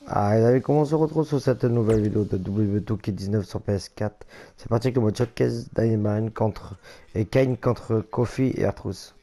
Ah, et allez, comment on se retrouve sur cette nouvelle vidéo de WWE 2K19 sur PS4. C'est parti avec le mode Showcase Dynamite contre et Kane contre Kofi et Artrus.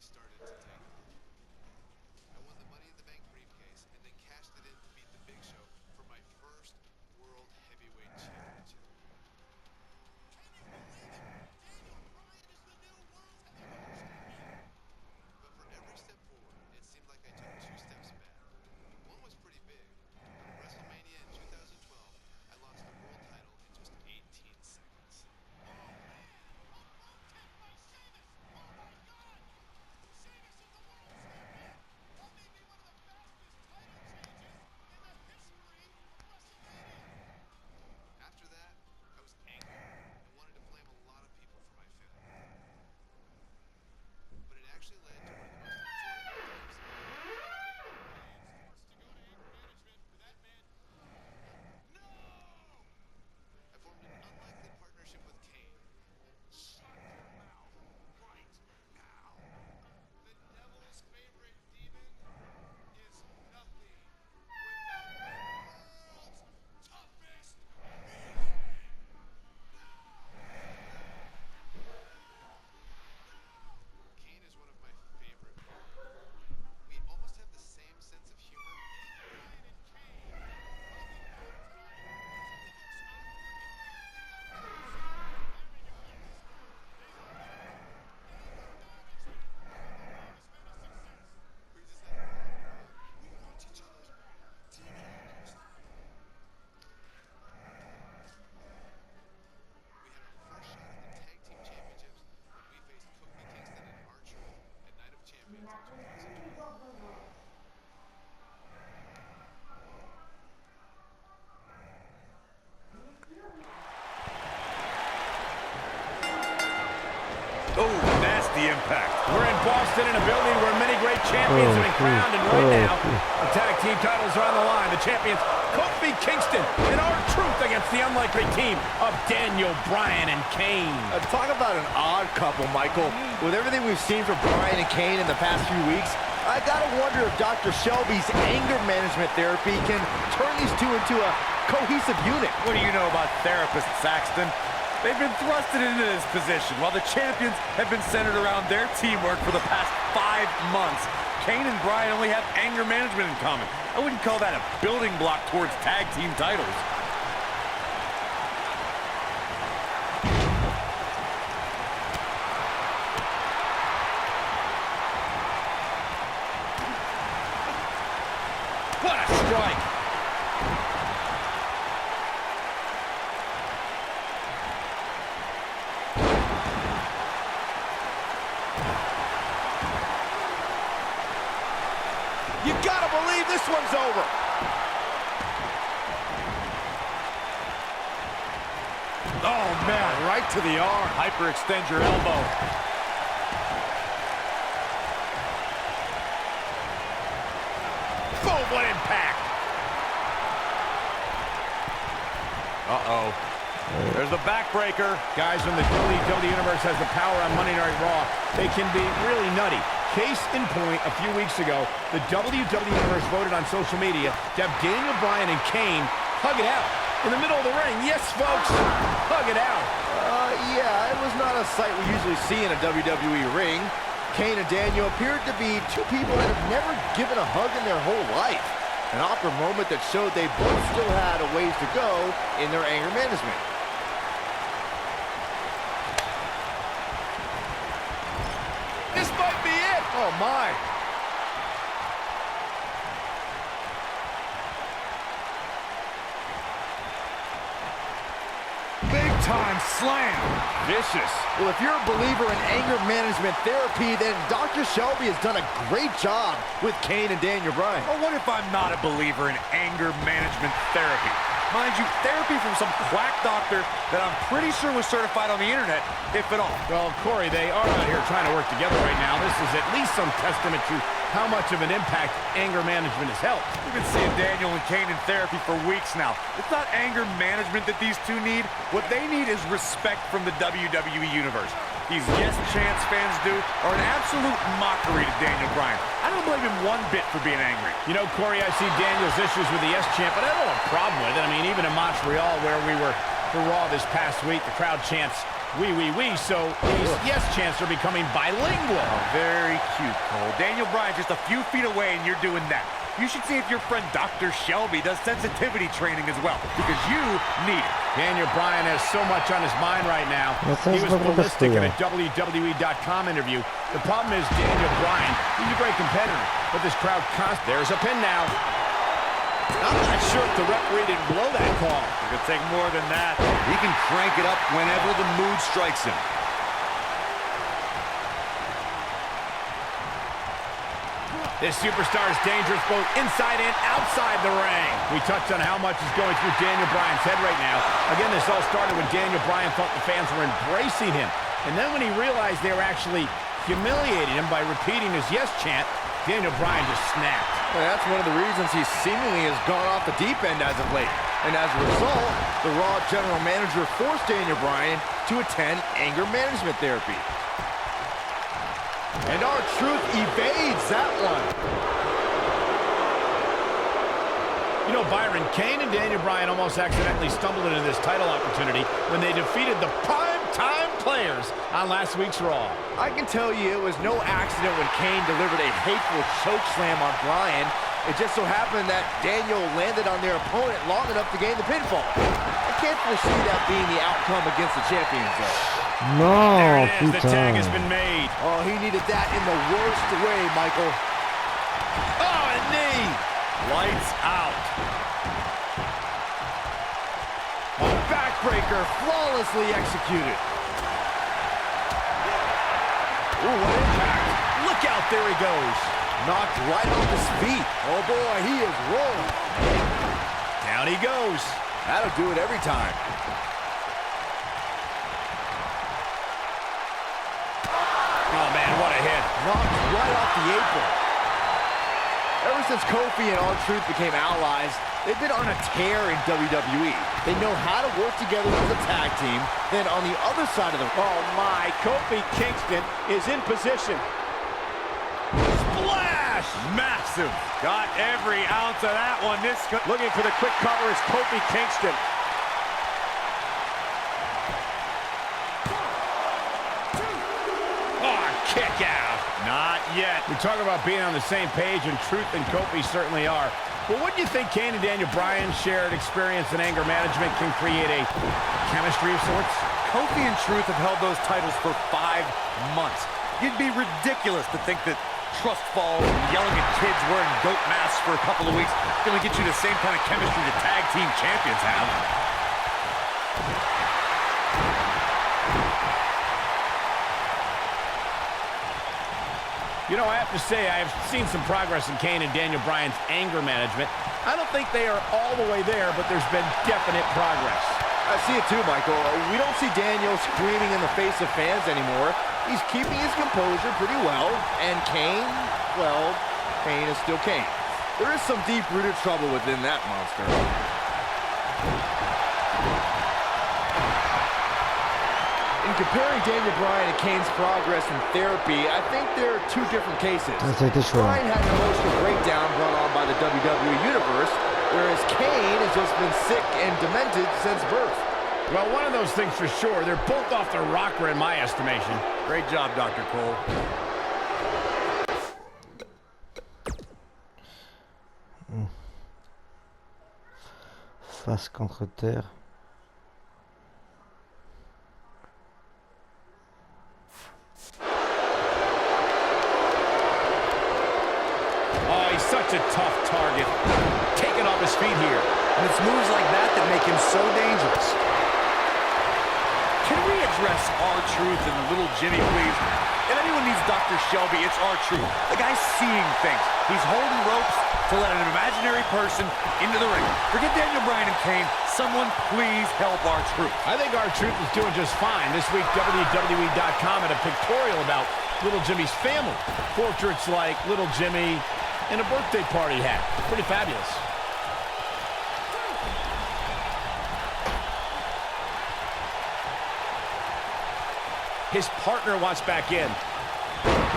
Oh, nasty impact. We're in Boston in a building where many great champions have been crowned, and right now, the tag team titles are on the line. The champions, Kofi Kingston and R-Truth against the unlikely team of Daniel Bryan and Kane. Talk about an odd couple, Michael. With everything we've seen from Bryan and Kane in the past few weeks, I gotta wonder if Dr. Shelby's anger management therapy can turn these two into a cohesive unit. What do you know about therapists, Saxton? They've been thrusted into this position while the champions have been centered around their teamwork for the past 5 months. Kane and Bryan only have anger management in common. I wouldn't call that a building block towards tag team titles. What a strike! You gotta believe this one's over. Oh, man, right to the arm. Hyperextend your elbow. Boom, what impact. Uh-oh. There's the backbreaker. Guys from the WWE Universe has the power on Monday Night Raw. They can be really nutty. Case in point, a few weeks ago, the WWE Universe voted on social media to have Daniel Bryan and Kane hug it out in the middle of the ring. Yes, folks, hug it out. Yeah, it was not a sight we usually see in a WWE ring. Kane and Daniel appeared to be two people that have never given a hug in their whole life. An awkward moment that showed they both still had a ways to go in their anger management. This might be it. Oh, my. Big-time slam. Vicious. Well, if you're a believer in anger management therapy, then Dr. Shelby has done a great job with Kane and Daniel Bryan. Well, what if I'm not a believer in anger management therapy? Mind you, therapy from some quack doctor that I'm pretty sure was certified on the internet, if at all. Well, Corey, they are out here trying to work together right now. This is at least some testament to how much of an impact anger management has helped. We've been seeing Daniel and Kane in therapy for weeks now. It's not anger management that these two need. What they need is respect from the WWE Universe. these yes chants fans do are an absolute mockery to Daniel Bryan. I don't blame him one bit for being angry. You know, Corey, I see Daniel's issues with the yes chant, but I don't have a problem with it. I mean, even in Montreal, where we were for Raw this past week, the crowd chants, "We, so these yes chants are becoming bilingual." Oh, very cute, Cole. Daniel Bryan just a few feet away, and you're doing that. You should see if your friend Dr. Shelby does sensitivity training as well, because you need it. Daniel Bryan has so much on his mind right now. He was ballistic in a WWE.com interview. The problem is Daniel Bryan, he's a great competitor, but this crowd there's a pin now. I'm not sure if the referee didn't blow that call. It could take more than that. He can crank it up whenever the mood strikes him. This superstar is dangerous both inside and outside the ring. We touched on how much is going through Daniel Bryan's head right now. Again, this all started when Daniel Bryan thought the fans were embracing him. And then when he realized they were actually humiliating him by repeating his yes chant, Daniel Bryan just snapped. Well, that's one of the reasons he seemingly has gone off the deep end as of late. And as a result, the Raw general manager forced Daniel Bryan to attend anger management therapy. And R-Truth evades that one. You know, Byron, Kane and Daniel Bryan almost accidentally stumbled into this title opportunity when they defeated the prime-time players on last week's Raw. I can tell you it was no accident when Kane delivered a hateful chokeslam on Bryan. It just so happened that Daniel landed on their opponent long enough to gain the pinfall. I can't foresee that being the outcome against the champions, though. No, There it is. The putain. tag has been made. Oh, he needed that in the worst way, Michael. Oh, a knee. Lights out. A backbreaker flawlessly executed. Ooh, what impact. Look out, there he goes. Knocked right off his feet. Oh, boy, he is rolling. Down he goes. That'll do it every time. Oh, man, what a hit. Knocked right off the apron. Ever since Kofi and R-Truth became allies, they've been on a tear in WWE. They know how to work together as a tag team. Then on the other side of the... Oh, my. Kofi Kingston is in position. Splash! Massive. Got every ounce of that one. Looking for the quick cover is Kofi Kingston. Oh, kick out. Not yet. We talk about being on the same page, and Truth and Kofi certainly are. But what do you think Kane and Daniel Bryan's shared experience in anger management can create a chemistry of sorts? Kofi and Truth have held those titles for 5 months. It'd be ridiculous to think that trust falls and yelling at kids wearing goat masks for a couple of weeks is going to get you the same kind of chemistry the tag team champions have. You know, I have to say, I have seen some progress in Kane and Daniel Bryan's anger management. I don't think they are all the way there, but there's been definite progress. I see it too, Michael. We don't see Daniel screaming in the face of fans anymore. He's keeping his composure pretty well. And Kane, well, Kane is still Kane. There is some deep-rooted trouble within that monster. In comparing Daniel Bryan and Kane's progress in therapy, I think there are two different cases. Bryan had an emotional breakdown brought on by the WWE Universe, whereas Kane has just been sick and demented since birth. Well, one of those things for sure. They're both off their rocker in my estimation. Great job, Dr. Cole. Face contre terre. Oh, he's such a tough target. Taking off his feet here. And it's moves like that that make him so dangerous. Can we address R-Truth and little Jimmy, please? If anyone needs Dr. Shelby, it's R-Truth. The guy's seeing things. He's holding ropes to let an imaginary person into the ring. Forget Daniel Bryan and Kane. Someone please help R-Truth. I think R-Truth is doing just fine. This week, WWE.com had a pictorial about little Jimmy's family. Portraits like little Jimmy and a birthday party hat. Pretty fabulous. His partner wants back in.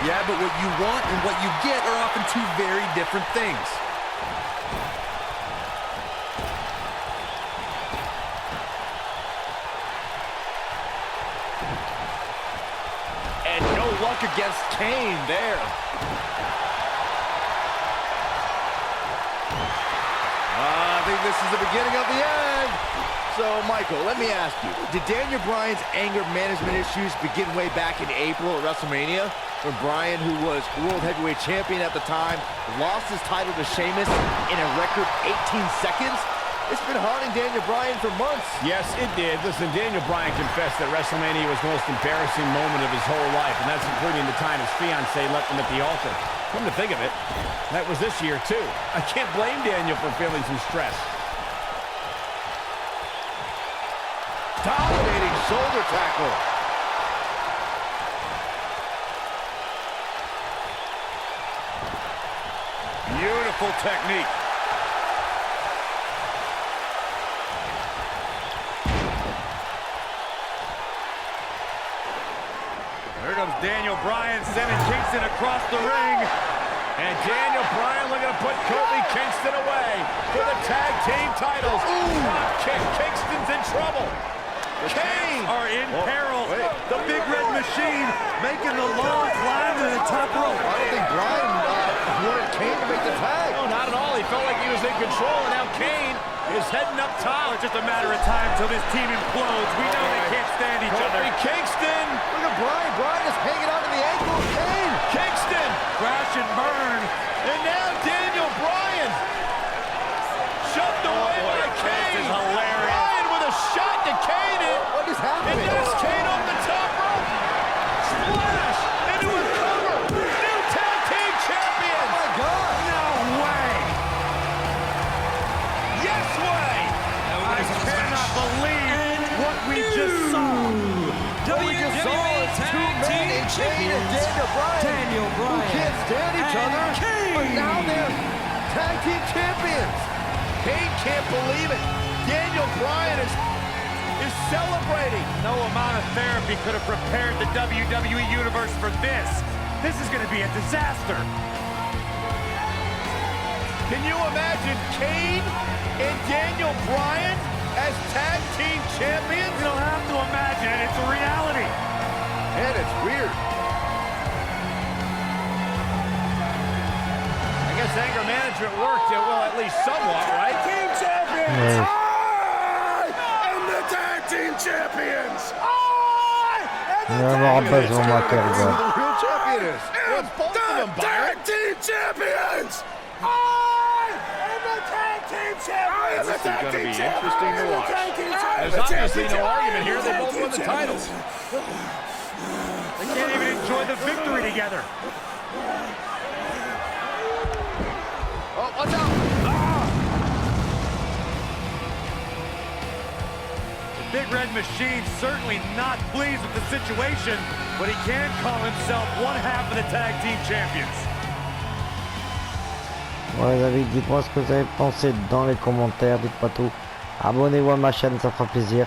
Yeah, but what you want and what you get are often two very different things. And no luck against Kane there. I think this is the beginning of the end. So, Michael, let me ask you, did Daniel Bryan's anger management issues begin way back in April at WrestleMania, when Bryan, who was World Heavyweight Champion at the time, lost his title to Sheamus in a record 18 seconds? It's been haunting Daniel Bryan for months. Yes, it did. Listen, Daniel Bryan confessed that WrestleMania was the most embarrassing moment of his whole life, and that's including the time his fiancée left him at the altar. Come to think of it, that was this year, too. I can't blame Daniel for feeling some stress. Dominating shoulder tackle. Beautiful technique. Here comes Daniel Bryan sending Kingston across the ring. And Daniel Bryan looking to put Kofi Kingston away for the tag team titles. Drop kick. Kingston's in trouble. Kane are in peril. The Big Red Machine making the long climb to the top rope. I don't think Bryan wanted Kane to make the tag. No, not at all. He felt like he was in control, and now Kane is heading up top. It's just a matter of time till this team implodes. We know they can't stand each other. Kofi Kingston. Look at Bryan. Bryan is hanging onto the ankle of Kane. Kingston. Crash and burn. And now Daniel Bryan. Shoved away by Kane. This is hilarious. Bryan with a shot to Kane. What is happening? And there's Kane off the top rope. Splash into a cover. New tag team champion. Oh, my God. No way. Yes way. I cannot believe what we just saw. What we just saw is two men in Kane and Daniel Bryan. Who can't stand each other, but now they're tag team champions. Kane can't believe it. Daniel Bryan is celebrating. No amount of therapy could have prepared the WWE Universe for this. This is going to be a disaster. Can you imagine Kane and Daniel Bryan as tag team champions? You don't have to imagine it. It's a reality. And it's weird. I guess anger management worked, well, at least somewhat, right? Team champions! Ouais. I am the tag team champions! Vraiment besoin moi Who the real champion is. Well, it's both of them, Byron. team champions! I am the tag team champions! This is going to be interesting to watch. There's obviously no argument here. They both won the titles. They can't even enjoy the victory together. Oh, watch out. The Big Red Machine certainly not pleased with the situation, but he can call himself one half of the tag team champions. Bon les amis, dites-moi ce que vous avez pensé dans les commentaires, dites-moi tout. Abonnez-vous à ma chaîne, ça fera plaisir.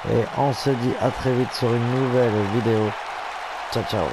Et on se dit à très vite sur une nouvelle vidéo. Ciao ciao.